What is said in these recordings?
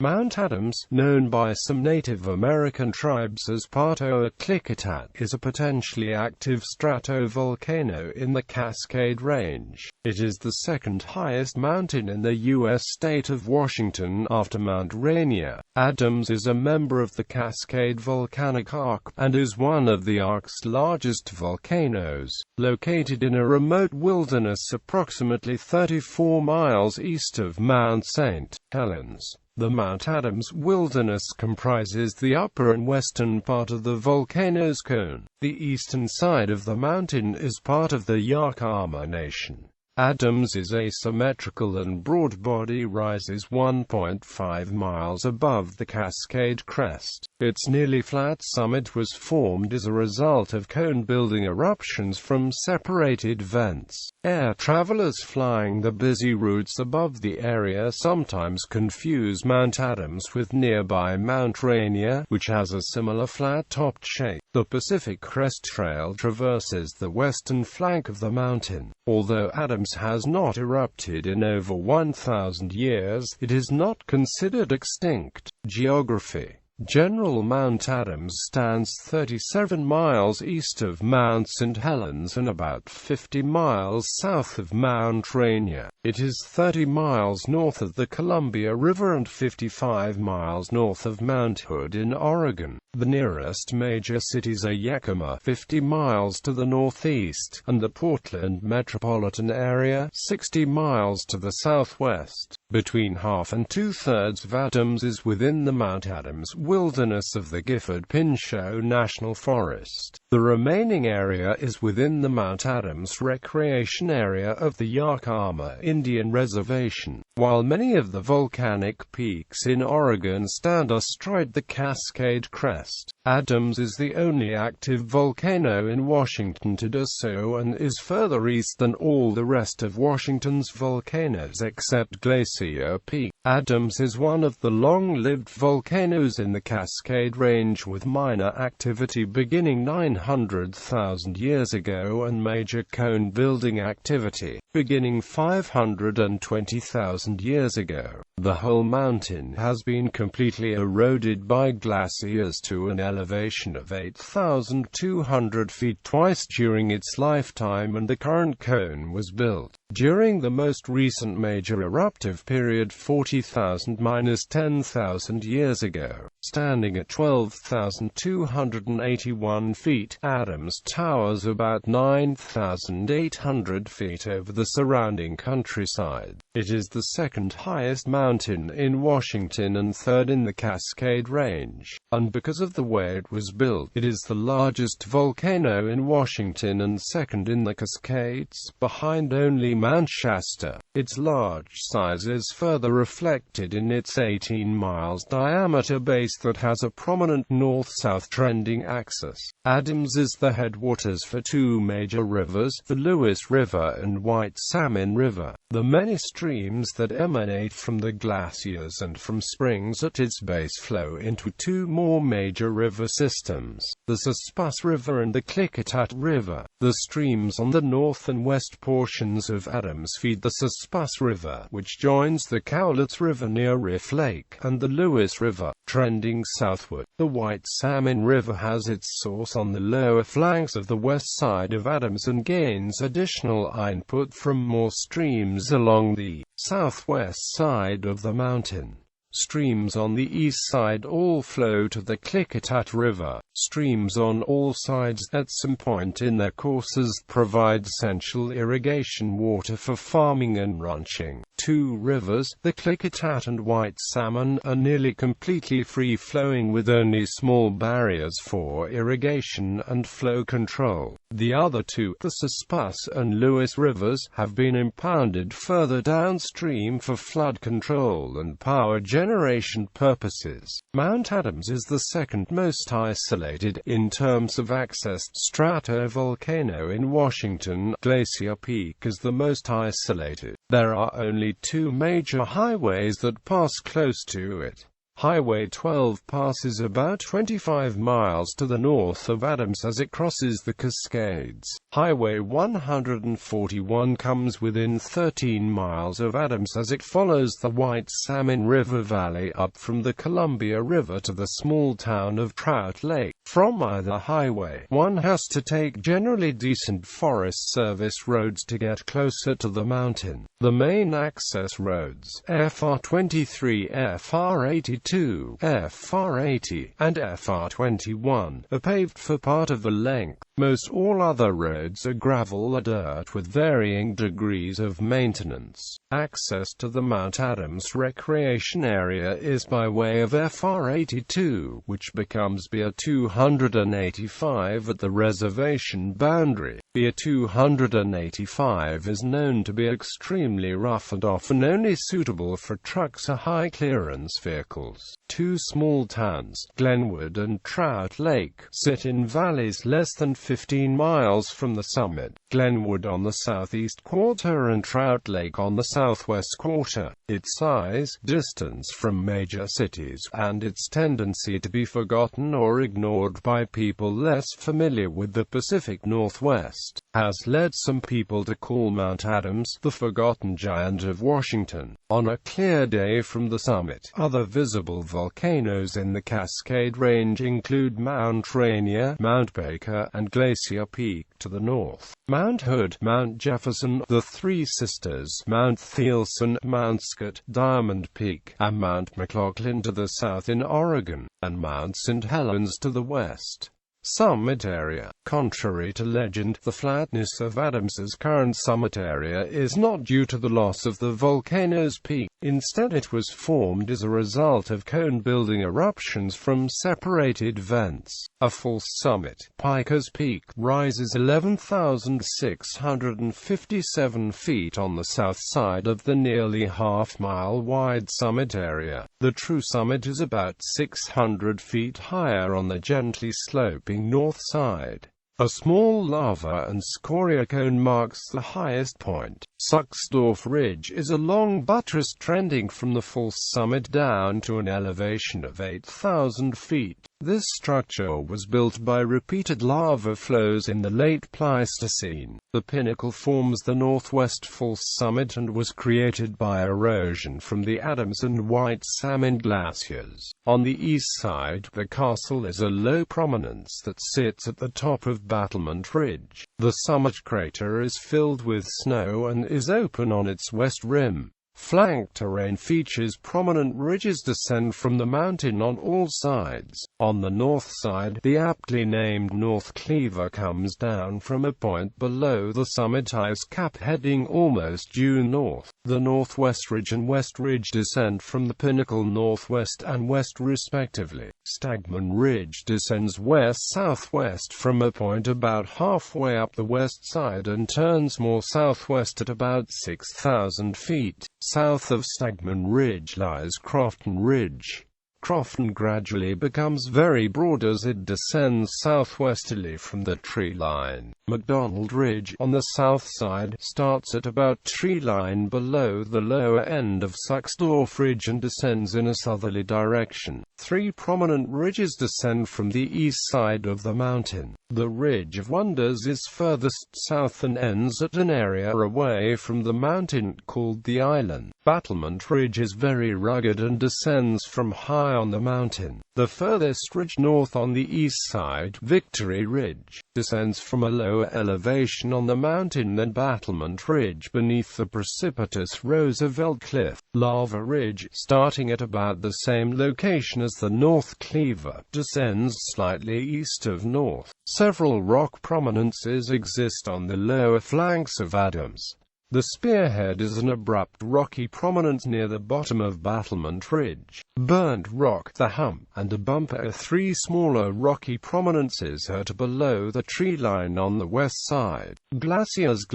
Mount Adams, known by some Native American tribes as Pahto or Klickitat, is a potentially active stratovolcano in the Cascade Range. It is the second highest mountain in the U.S. state of Washington after Mount Rainier.Adams is a member of the Cascade Volcanic Arc, and is one of the Arc's largest volcanoes. Located in a remote wilderness approximately 34 miles east of Mount St. Helens, the Mount Adams Wilderness comprises the upper and western part of the volcano's cone. The eastern side of the mountain is part of the Yakama Nation. Adams is asymmetrical and broad body rises 1.5 miles above the Cascade crest. Its nearly flat summit was formed as a result of cone-building eruptions from separated vents. Air travelers flying the busy routes above the area sometimes confuse Mount Adams with nearby Mount Rainier, which has a similar flat-topped shape. The Pacific Crest Trail traverses the western flank of the mountain. Although Adams has not erupted in over 1,000 years, it is not considered extinct. Geography. General Mount Adams stands 37 miles east of Mount St. Helens and about 50 miles south of Mount Rainier. It is 30 miles north of the Columbia River and 55 miles north of Mount Hood in Oregon. The nearest major cities are Yakima, 50 miles to the northeast, and the Portland metropolitan area, 60 miles to the southwest. Between half and two-thirds of Adams is within the Mount Adams Wilderness of the Gifford-Pinchot National Forest. The remaining area is within the Mount Adams Recreation Area of the Yakama Indian Reservation. While many of the volcanic peaks in Oregon stand astride the Cascade crest, Adams is the only active volcano in Washington to do so and is further east than all the rest of Washington's volcanoes except Glacia Peak. Adams is one of the long-lived volcanoes in the Cascade Range, with minor activity beginning 900,000 years ago and major cone-building activity beginning 520,000 years ago. The whole mountain has been completely eroded by glaciers to an elevation of 8,200 feet twice during its lifetime, and the current cone was built during the most recent major eruptive period 40,000–10,000 years ago. Standing at 12,281 feet, Adams towers about 9,800 feet over the surrounding countryside. It is the second highest mountain in Washington and third in the Cascade Range, and because of the way it was built, it is the largest volcano in Washington and second in the Cascades, behind only Mount Shasta. Its large size is further reflected in its 18 miles diameter base that has a prominent north-south trending axis. Adams is the headwaters for two major rivers, the Lewis River and White Salmon River. The many streams that emanate from the glaciers and from springs at its base flow into two more major river systems, the Suspas River and the Klickitat River. The streams on the north and west portions of Adams feed the Suspas River, which joins the Cowlitz River near Riff Lake, and the Lewis River, trending southward. The White Salmon River has its source on the lower flanks of the west side of Adams and gains additional input from more streams along the southwest side of the mountain. Streams on the east side all flow to the Klickitat River. Streams on all sides, at some point in their courses, provide essential irrigation water for farming and ranching. Two rivers, the Klickitat and White Salmon, are nearly completely free-flowing with only small barriers for irrigation and flow control. The other two, the Suspas and Lewis rivers, have been impounded further downstream for flood control and power generation purposes. Mount Adams is the second most isolated, in terms of accessed stratovolcano in Washington. Glacia Peak is the most isolated. There are only two major highways that pass close to it. Highway 12 passes about 25 miles to the north of Adams as it crosses the Cascades. Highway 141 comes within 13 miles of Adams as it follows the White Salmon River Valley up from the Columbia River to the small town of Trout Lake. From either highway, one has to take generally decent Forest Service roads to get closer to the mountain. The main access roads, FR23, FR82, FR80, and FR21, are paved for part of the length. Most all other roads are gravel or dirt with varying degrees of maintenance. Access to the Mount Adams Recreation Area is by way of FR82, which becomes BR 285 at the reservation boundary. BR 285 is known to be extremely rough and often only suitable for trucks or high-clearance vehicles. Two small towns, Glenwood and Trout Lake, sit in valleys less than 15 miles from the summit. Glenwood on the southeast quarter and Trout Lake on the southwest quarter. Its size, distance from major cities, and its tendency to be forgotten or ignored by people less familiar with the Pacific Northwest, has led some people to call Mount Adams the forgotten giant of Washington. On a clear day from the summit, other visible volcanoes in the Cascade Range include Mount Rainier, Mount Baker, and Glacia Peak to the north, Mount Hood, Mount Jefferson, the Three Sisters, Mount Thielsen, Mount Scott, Diamond Peak, and Mount McLaughlin to the south in Oregon, and Mount St. Helens to the west. Summit area. Contrary to legend, the flatness of Adams's current summit area is not due to the loss of the volcano's peak. Instead, it was formed as a result of cone-building eruptions from separated vents. A false summit, Piker's Peak, rises 11,657 feet on the south side of the nearly half-mile-wide summit area. The true summit is about 600 feet higher on the gently sloping north side. A small lava and scoria cone marks the highest point. Suxdorf Ridge is a long buttress trending from the false summit down to an elevation of 8,000 feet. This structure was built by repeated lava flows in the late Pleistocene. The pinnacle forms the northwest false summit and was created by erosion from the Adams and White Salmon glaciers. On the east side, the castle is a low prominence that sits at the top of Battlement Ridge. The summit crater is filled with snow and is open on its west rim. Flank terrain features prominent ridges descend from the mountain on all sides. On the north side, the aptly named North Cleaver comes down from a point below the summit ice cap heading almost due north. The Northwest Ridge and West Ridge descend from the pinnacle northwest and west respectively. Stagman Ridge descends west-southwest from a point about halfway up the west side and turns more southwest at about 6,000 feet. South of Stagman Ridge lies Crofton Ridge. Crofton gradually becomes very broad as it descends southwesterly from the tree line. McDonald Ridge, on the south side, starts at about tree line below the lower end of Suxdorf Ridge and descends in a southerly direction. Three prominent ridges descend from the east side of the mountain. The Ridge of Wonders is furthest south and ends at an area away from the mountain called the Island. Battlement Ridge is very rugged and descends from high on the mountain. The furthest ridge north on the east side, Victory Ridge, descends from a lower elevation on the mountain than Battlement Ridge beneath the precipitous Roosevelt Cliff. Lava Ridge, starting at about the same location as the North Cleaver, descends slightly east of north. Several rock prominences exist on the lower flanks of Adams. The Spearhead is an abrupt rocky prominence near the bottom of Battlement Ridge. Burnt Rock, the Hump, and a Bump are three smaller rocky prominences at below the tree line on the west side. Glaciers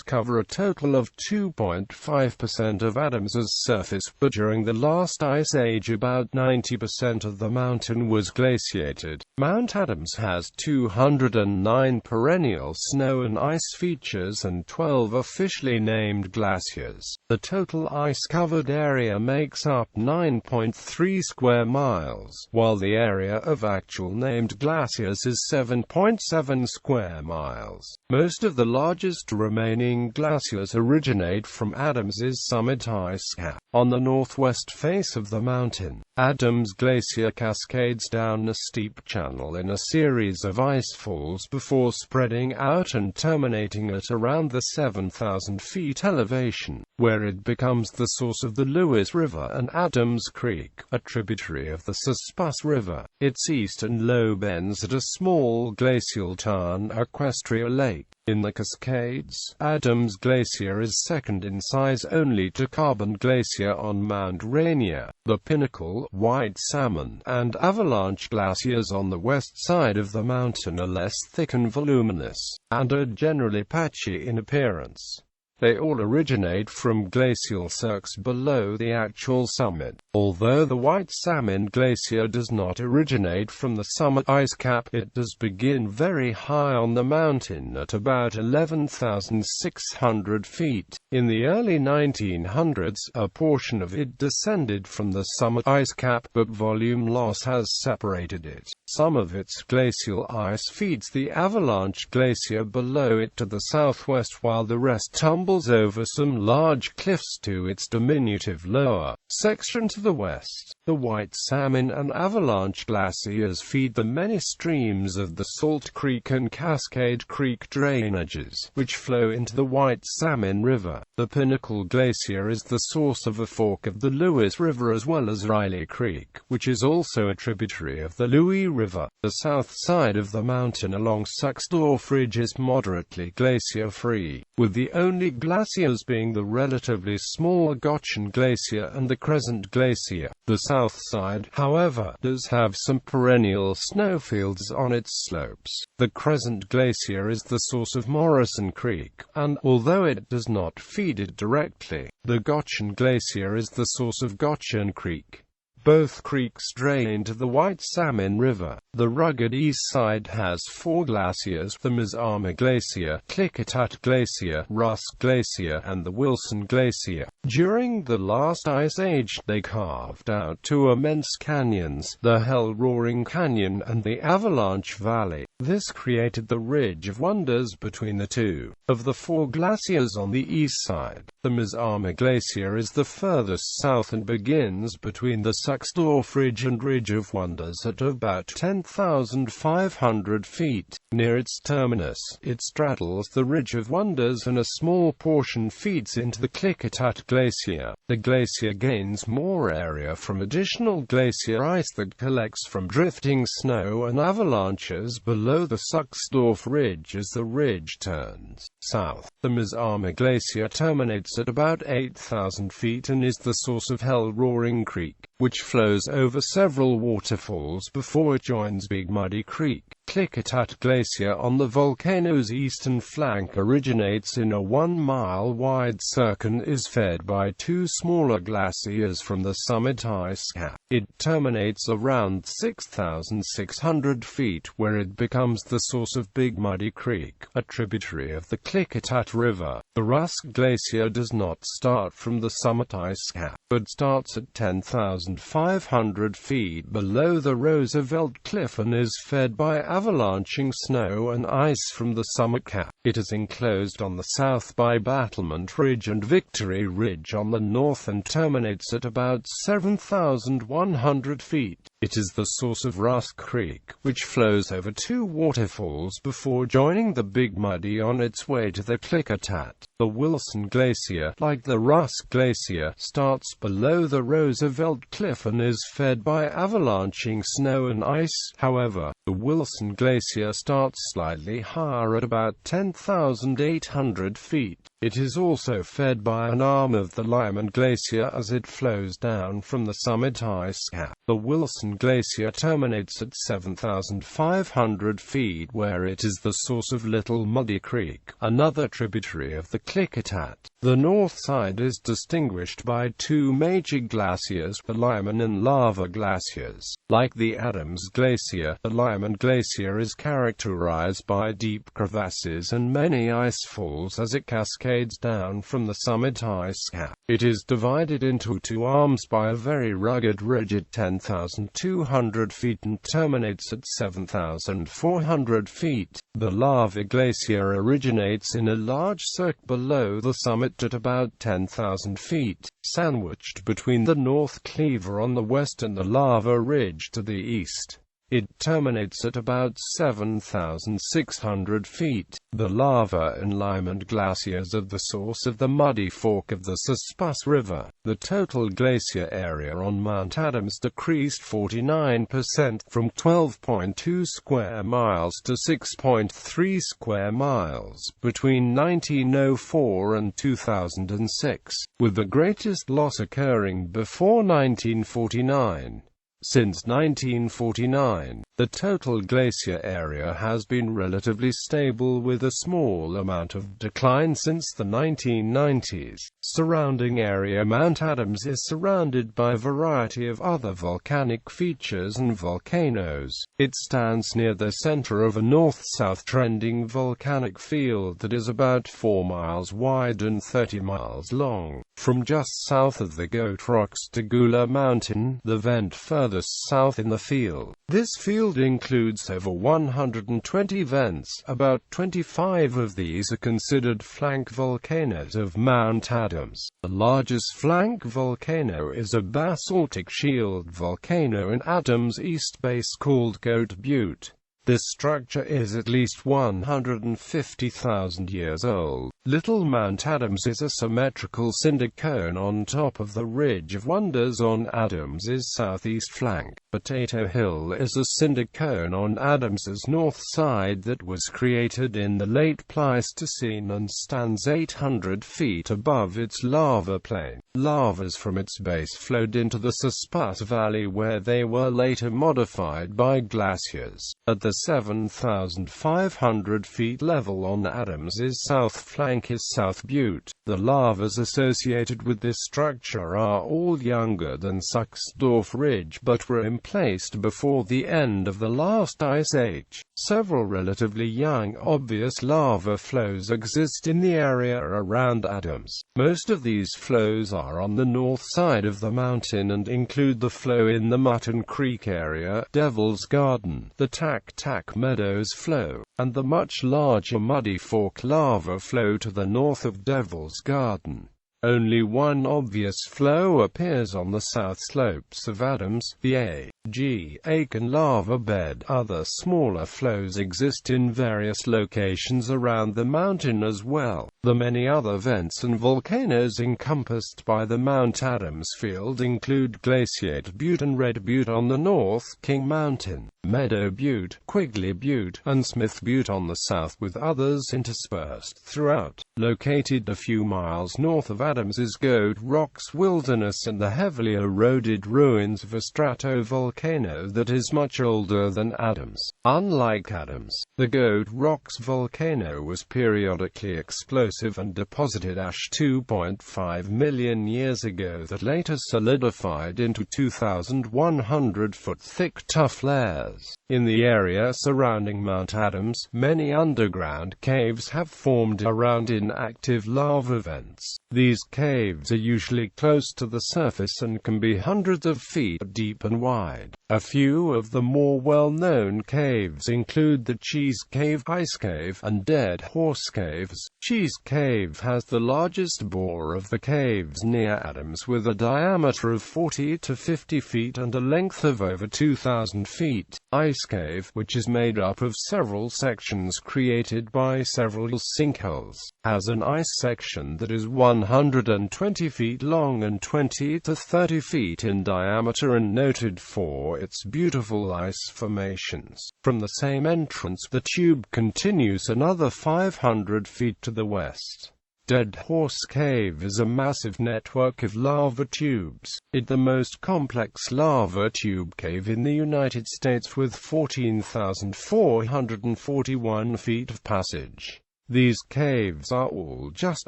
cover a total of 2.5% of Adams's surface, but during the last ice age about 90% of the mountain was glaciated. Mount Adams has 209 perennial snow and ice features and 12 official artificially named glaciers. The total ice-covered area makes up 9.3 square miles, while the area of actual named glaciers is 7.7 square miles. Most of the largest remaining glaciers originate from Adams's summit ice cap. On the northwest face of the mountain, Adams Glacier cascades down a steep channel in a series of ice falls before spreading out and terminating at around the 7,000 feet elevation, where it becomes the source of the Lewis River and Adams Creek, a tributary of the Suspas River. Its eastern lobe ends at a small glacial tarn, Equestria Lake. In the Cascades, Adams Glacier is second in size only to Carbon Glacier on Mount Rainier, the Pinnacle, White Salmon, and Avalanche glaciers on the west side of the mountain are less thick and voluminous, and are generally patchy in appearance. They all originate from glacial cirques below the actual summit. Although the White Salmon Glacier does not originate from the summit ice cap, it does begin very high on the mountain at about 11,600 feet. In the early 1900s, a portion of it descended from the summit ice cap, but volume loss has separated it. Some of its glacial ice feeds the Avalanche Glacier below it to the southwest, while the rest tumbles over some large cliffs to its diminutive lower section to the west. The White Salmon and Avalanche glaciers feed the many streams of the Salt Creek and Cascade Creek drainages, which flow into the White Salmon River. The Pinnacle Glacier is the source of a fork of the Lewis River as well as Riley Creek, which is also a tributary of the Louis River. The south side of the mountain along Suxdorf Ridge is moderately glacier-free, with the only glaciers being the relatively small Gotchen Glacier and the Crescent Glacier. The south side, however, does have some perennial snowfields on its slopes. The Crescent Glacier is the source of Morrison Creek, and, although it does not feed it directly, the Gotchen Glacier is the source of Gotchen Creek. Both creeks drain into the White Salmon River. The rugged east side has four glaciers: the Mazama Glacier, Klickitat Glacier, Rusk Glacier, and the Wilson Glacier. During the last ice age, they carved out two immense canyons, the Hell-Roaring Canyon and the Avalanche Valley. This created the Ridge of Wonders between the two. Of the four glaciers on the east side, the Mazama Glacier is the furthest south and begins between the Suxdorf Ridge and Ridge of Wonders at about 10,500 feet. Near its terminus, it straddles the Ridge of Wonders and a small portion feeds into the Klickitat Glacier. The glacier gains more area from additional glacier ice that collects from drifting snow and avalanches below the Suxdorf Ridge as the ridge turns south. The Mazama Glacier terminates at about 8,000 feet and is the source of Hell-Roaring Creek, which flows over several waterfalls before it joins Big Muddy Creek. Klickitat Glacier on the volcano's eastern flank originates in a 1-mile wide cirque and is fed by two smaller glaciers from the summit ice cap. It terminates around 6,600 feet, where it becomes the source of Big Muddy Creek, a tributary of the Klickitat River. The Rusk Glacier does not start from the summit ice cap, but starts at 10,500 feet below the Roosevelt Cliff and is fed by avalanching snow and ice from the summit cap. It is enclosed on the south by Battlement Ridge and Victory Ridge on the north and terminates at about 7,100 feet. It is the source of Rusk Creek, which flows over two waterfalls before joining the Big Muddy on its way to the Klickitat. The Wilson Glacier, like the Rusk Glacier, starts below the Roosevelt Cliff and is fed by avalanching snow and ice. However, the Wilson Glacier starts slightly higher at about 10,800 feet. It is also fed by an arm of the Lyman Glacier as it flows down from the summit ice cap. The Wilson Glacier terminates at 7,500 feet, where it is the source of Little Muddy Creek, another tributary of the Klickitat. The north side is distinguished by two major glaciers, the Lyman and lava glaciers. Like the Adams Glacier, the Lyman Glacier is characterized by deep crevasses and many ice falls as it cascades down from the summit ice cap. It is divided into two arms by a very rugged ridge at 10,200 feet and terminates at 7,400 feet. The lava glacier originates in a large cirque below the summit at about 10,000 feet, sandwiched between the North Cleaver on the west and the lava ridge to the east. It terminates at about 7,600 feet. The lava and Lyman glaciers are the source of the muddy fork of the Suspas River. The total glacier area on Mount Adams decreased 49% from 12.2 square miles to 6.3 square miles between 1904 and 2006, with the greatest loss occurring before 1949. Since 1949, the total glacier area has been relatively stable with a small amount of decline since the 1990s. Surrounding area Mount Adams is surrounded by a variety of other volcanic features and volcanoes. It stands near the center of a north-south trending volcanic field that is about 4 miles wide and 30 miles long. From just south of the Goat Rocks to Gula Mountain, the vent furthest south in the field. This field includes over 120 vents. About 25 of these are considered flank volcanoes of Mount Adams. The largest flank volcano is a basaltic shield volcano in Adams' east base called Goat Butte. This structure is at least 150,000 years old. Little Mount Adams is a symmetrical cinder cone on top of the Ridge of Wonders on Adams's southeast flank. Pahto Hill is a cinder cone on Adams's north side that was created in the late Pleistocene and stands 800 feet above its lava plain. Lavas from its base flowed into the Suspas Valley where they were later modified by glaciers. At the 7,500 feet level on Adams's south flank is South Butte. The lavas associated with this structure are all younger than Suxdorf Ridge but were emplaced before the end of the last ice age. Several relatively young obvious lava flows exist in the area around Adams. Most of these flows are on the north side of the mountain and include the flow in the Mutton Creek area, Devil's Garden, the Tac Tac Meadows flow, and the much larger Muddy Fork lava flow to the north of Devil's Garden. Only one obvious flow appears on the south slopes of Adams, the A.G. Aiken lava bed. Other smaller flows exist in various locations around the mountain as well. The many other vents and volcanoes encompassed by the Mount Adams field include Glaciate Butte and Red Butte on the north, King Mountain, Meadow Butte, Quigley Butte, and Smith Butte on the south, with others interspersed throughout. Located a few miles north of Adams is Goat Rocks Wilderness and the heavily eroded ruins of a stratovolcano that is much older than Adams. Unlike Adams, the Goat Rocks volcano was periodically explosive and deposited ash 2.5 million years ago that later solidified into 2,100-foot thick tuff layers. In the area surrounding Mount Adams, many underground caves have formed around inactive lava vents. These caves are usually close to the surface and can be hundreds of feet deep and wide. A few of the more well-known caves include the Cheese Cave, Ice Cave, and Dead Horse Caves. Cheese Cave has the largest bore of the caves near Adams with a diameter of 40 to 50 feet and a length of over 2,000 feet. Ice Cave, which is made up of several sections created by several sinkholes, has an ice section that is 120 feet long and 20 to 30 feet in diameter and noted for its beautiful ice formations. From the same entrance, the tube continues another 500 feet to the west. Dead Horse Cave is a massive network of lava tubes. It's the most complex lava tube cave in the United States with 14,441 feet of passage. These caves are all just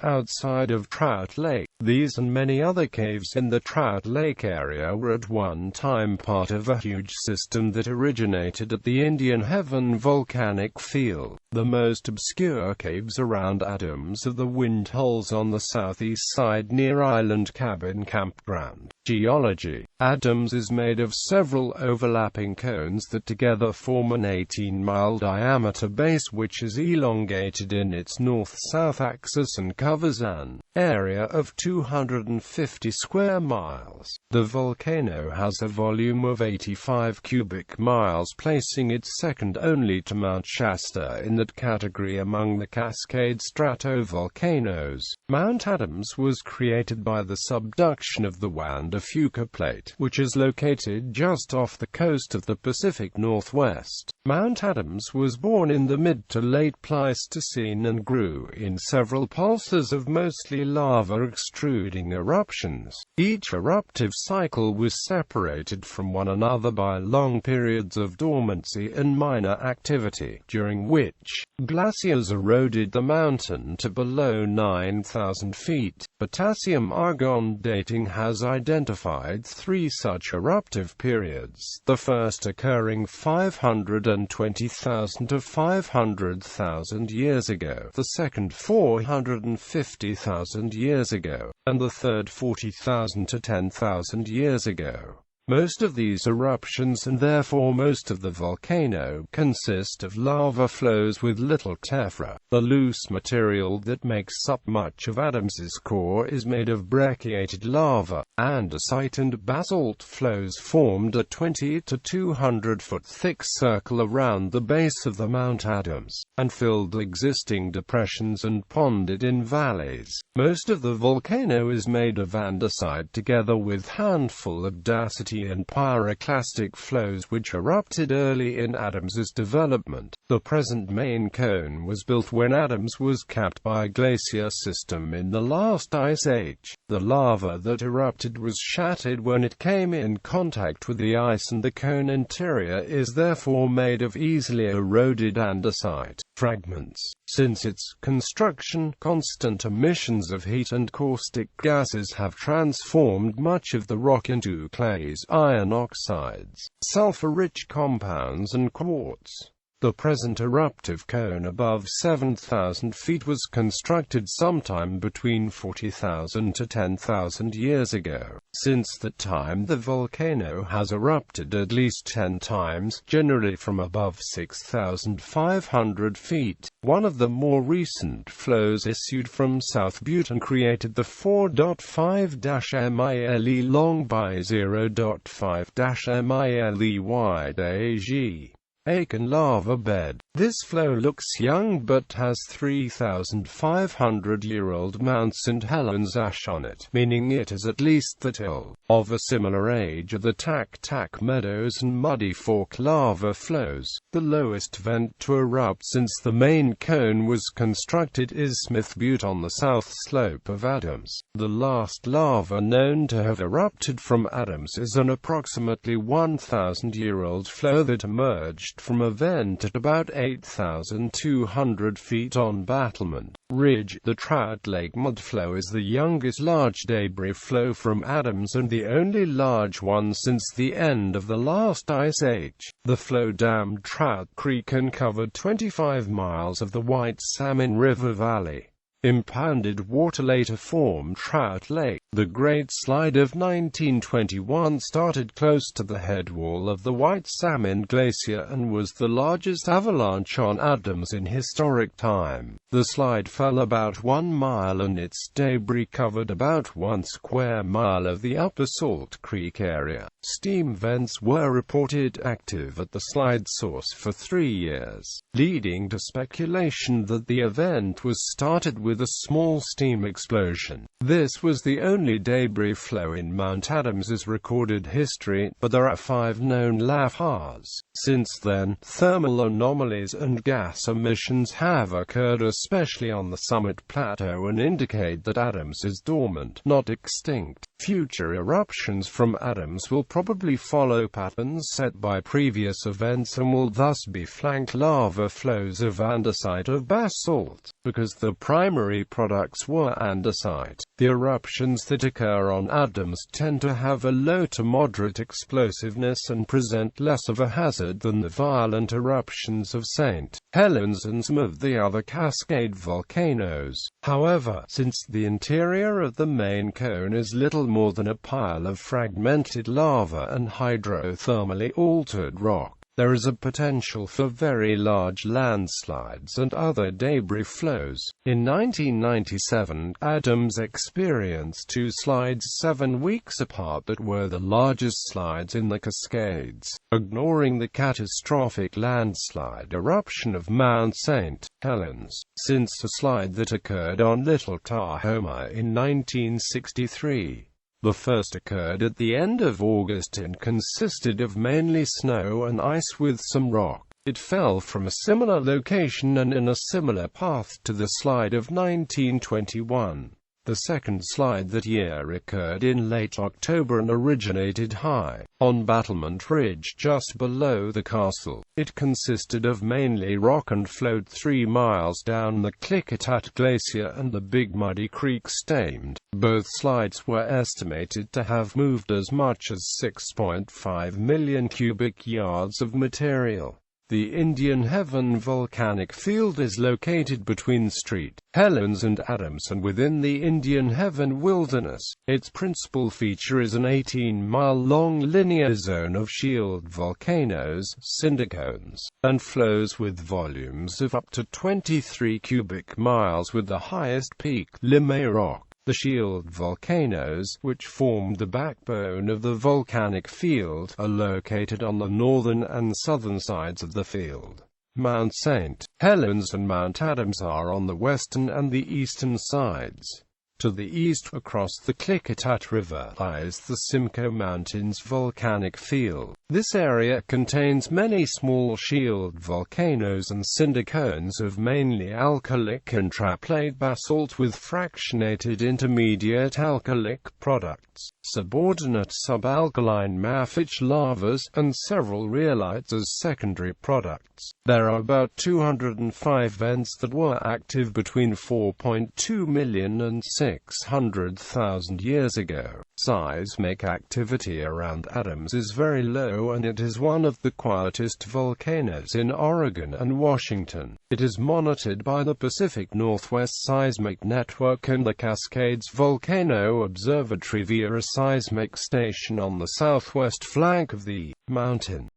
outside of Trout Lake. These and many other caves in the Trout Lake area were at one time part of a huge system that originated at the Indian Heaven volcanic field. The most obscure caves around Adams are the wind holes on the southeast side near Island Cabin Campground. Geology. Adams is made of several overlapping cones that together form an 18-mile diameter base which is elongated in its north-south axis and covers an area of 250 square miles. The volcano has a volume of 85 cubic miles, placing it second only to Mount Shasta in that category among the Cascade stratovolcanoes. Mount Adams was created by the subduction of the Fuca Plate, which is located just off the coast of the Pacific Northwest. Mount Adams was born in the mid to late Pleistocene and grew in several pulses of mostly lava extruding eruptions. Each eruptive cycle was separated from one another by long periods of dormancy and minor activity, during which glaciers eroded the mountain to below 9,000 feet. Potassium-argon dating has identified three such eruptive periods, the first occurring 520,000 to 500,000 years ago, the second 450,000 years ago, and the third 40,000 to 10,000 years ago. Most of these eruptions, and therefore most of the volcano, consist of lava flows with little tephra. The loose material that makes up much of Adams's core is made of brecciated lava. Andesite and basalt flows formed a 20 to 200 foot thick circle around the base of the Mount Adams, and filled existing depressions and ponded in valleys. Most of the volcano is made of andesite together with handful of dacity and pyroclastic flows which erupted early in Adams's development. The present main cone was built when Adams was capped by a glacier system in the last ice age. The lava that erupted was shattered when it came in contact with the ice, and the cone interior is therefore made of easily eroded andesite fragments. Since its construction, constant emissions of heat and caustic gases have transformed much of the rock into clays, iron oxides, sulfur-rich compounds and quartz. The present eruptive cone above 7,000 feet was constructed sometime between 40,000 to 10,000 years ago. Since that time the volcano has erupted at least 10 times, generally from above 6,500 feet. One of the more recent flows issued from South Butte and created the 4.5-mile long by 0.5-mile wide AG Aiken lava bed. This flow looks young but has 3,500-year-old Mount St. Helens ash on it, meaning it is at least the till. Of a similar age are the Tac Meadows and Muddy Fork lava flows. The lowest vent to erupt since the main cone was constructed is Smith Butte on the south slope of Adams. The last lava known to have erupted from Adams is an approximately 1,000-year-old flow that emerged from a vent at about 8,200 feet on Battlement Ridge. The Trout Lake mudflow is the youngest large debris flow from Adams and the only large one since the end of the last ice age. The flow dammed Trout Creek and covered 25 miles of the White Salmon River Valley. Impounded water later formed Trout Lake. The Great Slide of 1921 started close to the head wall of the White Salmon Glacier and was the largest avalanche on Adams in historic time. The slide fell about 1 mile and its debris covered about 1 square mile of the upper Salt Creek area. Steam vents were reported active at the slide source for 3 years, leading to speculation that the event was started with a small steam explosion. This was the only debris flow in Mount Adams's recorded history, but there are 5 known lavas. Since then, thermal anomalies and gas emissions have occurred, especially on the summit plateau, and indicate that Adams is dormant, not extinct. Future eruptions from Adams will probably follow patterns set by previous events and will thus be flanked lava flows of andesite of basalt, because the primary products were andesite. The eruptions that occur on Adams tend to have a low to moderate explosiveness and present less of a hazard than the violent eruptions of St. Helens and some of the other Cascade volcanoes. However, since the interior of the main cone is little more than a pile of fragmented lava and hydrothermally altered rock, there is a potential for very large landslides and other debris flows. In 1997, Adams experienced 2 slides 7 weeks apart that were the largest slides in the Cascades, ignoring the catastrophic landslide eruption of Mount St. Helens, since a slide that occurred on Little Tahoma in 1963. The first occurred at the end of August and consisted of mainly snow and ice with some rock. It fell from a similar location and in a similar path to the slide of 1921. The second slide that year occurred in late October and originated high on Battlement Ridge just below the castle. It consisted of mainly rock and flowed 3 miles down the Klickitat Glacia and the Big Muddy Creek stemmed. Both slides were estimated to have moved as much as 6.5 million cubic yards of material. The Indian Heaven volcanic field is located between St. Helens and Adams and within the Indian Heaven wilderness. Its principal feature is an 18-mile-long linear zone of shield volcanoes, cinder cones, and flows with volumes of up to 23 cubic miles, with the highest peak, Limay Rock. The shield volcanoes, which formed the backbone of the volcanic field, are located on the northern and southern sides of the field. Mount St. Helens and Mount Adams are on the western and the eastern sides. To the east, across the Klickitat River, lies the Simcoe Mountains volcanic field. This area contains many small shield volcanoes and cinder cones of mainly alkalic and traplate basalt with fractionated intermediate alkalic products, subordinate subalkaline mafic lavas, and several rhyolites as secondary products. There are about 205 vents that were active between 4.2 million and 600,000 years ago. Seismic activity around Adams is very low and it is one of the quietest volcanoes in Oregon and Washington. It is monitored by the Pacific Northwest Seismic Network and the Cascades Volcano Observatory via a seismic station on the southwest flank of the mountain.